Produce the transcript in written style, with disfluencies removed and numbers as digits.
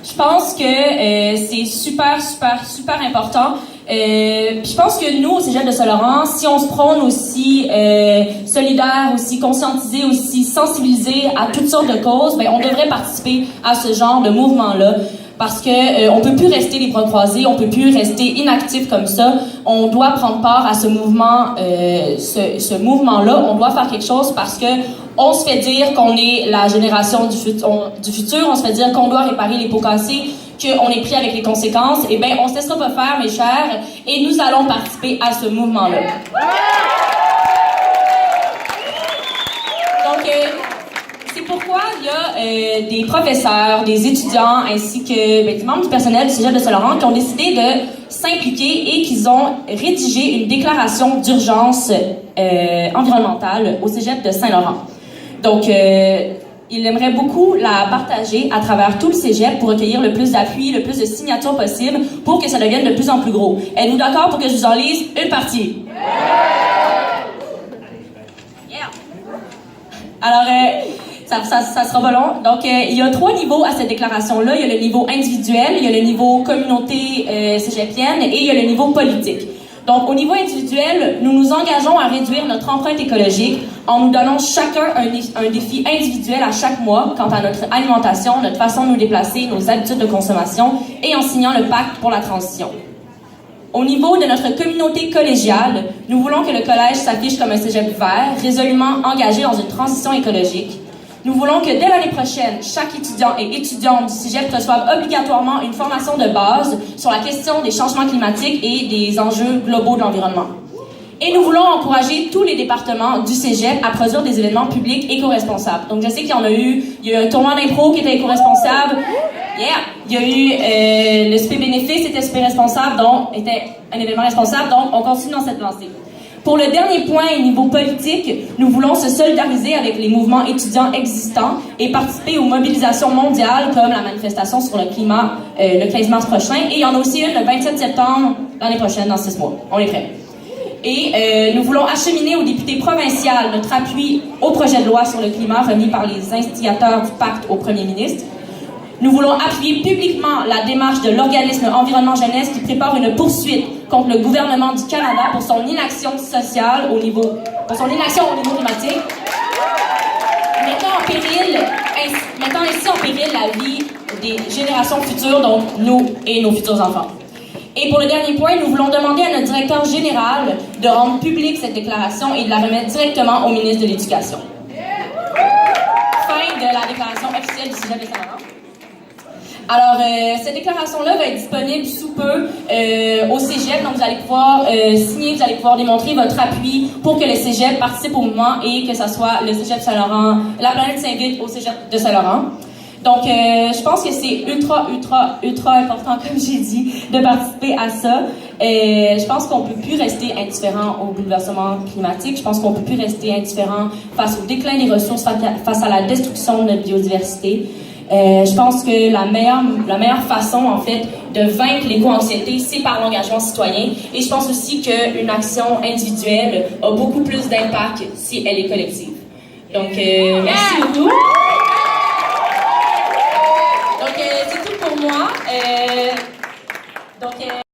Je pense que c'est super important. Puis je pense que nous, au Cégep de Saint-Laurent, si on se prône aussi solidaire, aussi conscientisé, aussi sensibilisé à toutes sortes de causes, ben on devrait participer à ce genre de mouvement-là. Parce que on peut plus rester les bras croisés, on peut plus rester inactif comme ça. On doit prendre part à ce mouvement, ce mouvement-là. On doit faire quelque chose parce que on se fait dire qu'on est la génération du futur. On se fait dire qu'on doit réparer les pots cassés, qu'on est pris avec les conséquences. Eh bien, on se laissera pas faire, mes chers, et nous allons participer à ce mouvement-là. Donc, c'est pourquoi il y a des professeurs, des étudiants, ainsi que des membres du personnel du Cégep de Saint-Laurent qui ont décidé de s'impliquer et qu'ils ont rédigé une déclaration d'urgence environnementale au Cégep de Saint-Laurent. Donc, il aimerait beaucoup la partager à travers tout le Cégep pour recueillir le plus d'appui, le plus de signatures possible pour que ça devienne de plus en plus gros. Êtes-vous d'accord pour que je vous en lise une partie? Yeah! Alors, ça sera pas long. Donc, il y a 3 niveaux à cette déclaration-là. Il y a le niveau individuel, il y a le niveau communauté cégepienne et il y a le niveau politique. Donc, au niveau individuel, nous nous engageons à réduire notre empreinte écologique en nous donnant chacun un défi individuel à chaque mois quant à notre alimentation, notre façon de nous déplacer, nos habitudes de consommation et en signant le pacte pour la transition. Au niveau de notre communauté collégiale, nous voulons que le collège s'affiche comme un cégep vert, résolument engagé dans une transition écologique. Nous voulons que dès l'année prochaine, chaque étudiant et étudiante du cégep reçoive obligatoirement une formation de base sur la question des changements climatiques et des enjeux globaux de l'environnement. Et nous voulons encourager tous les départements du cégep à produire des événements publics éco-responsables. Donc, je sais qu'il y en a eu. Il y a eu un tournoi d'impro qui était éco-responsable. Yeah! Il y a eu le SP Bénéfice était super responsable, donc était un événement responsable. Donc, on continue dans cette lancée. Pour le dernier point, au niveau politique, nous voulons se solidariser avec les mouvements étudiants existants et participer aux mobilisations mondiales comme la manifestation sur le climat le 15 mars prochain. Et il y en a aussi une le 27 septembre l'année prochaine, dans 6 mois. On est prêts. Et nous voulons acheminer aux députés provinciales notre appui au projet de loi sur le climat remis par les instigateurs du pacte au premier ministre. Nous voulons appuyer publiquement la démarche de l'organisme Environnement Jeunesse qui prépare une poursuite contre le gouvernement du Canada pour son inaction sociale pour son inaction au niveau climatique, mettant ainsi en péril la vie des générations futures, donc nous et nos futurs enfants. Et pour le dernier point, nous voulons demander à notre directeur général de rendre publique cette déclaration et de la remettre directement au ministre de l'Éducation. Fin de la déclaration officielle du Cégep de Saint-Laurent. Alors, cette déclaration-là va être disponible sous peu au Cégep, donc vous allez pouvoir signer, vous allez pouvoir démontrer votre appui pour que le Cégep participe au mouvement et que ça soit le Cégep Saint-Laurent, la planète s'invite au Cégep de Saint-Laurent. Donc, je pense que c'est ultra important, comme j'ai dit, de participer à ça. Je pense qu'on peut plus rester indifférent au bouleversement climatique. Je pense qu'on peut plus rester indifférent face au déclin des ressources, face à la destruction de notre biodiversité. Je pense que la meilleure façon, en fait, de vaincre l'éco-anxiété, c'est par l'engagement citoyen. Et je pense aussi qu'une action individuelle a beaucoup plus d'impact si elle est collective. Donc, merci beaucoup. Donc, c'est tout pour moi. Donc,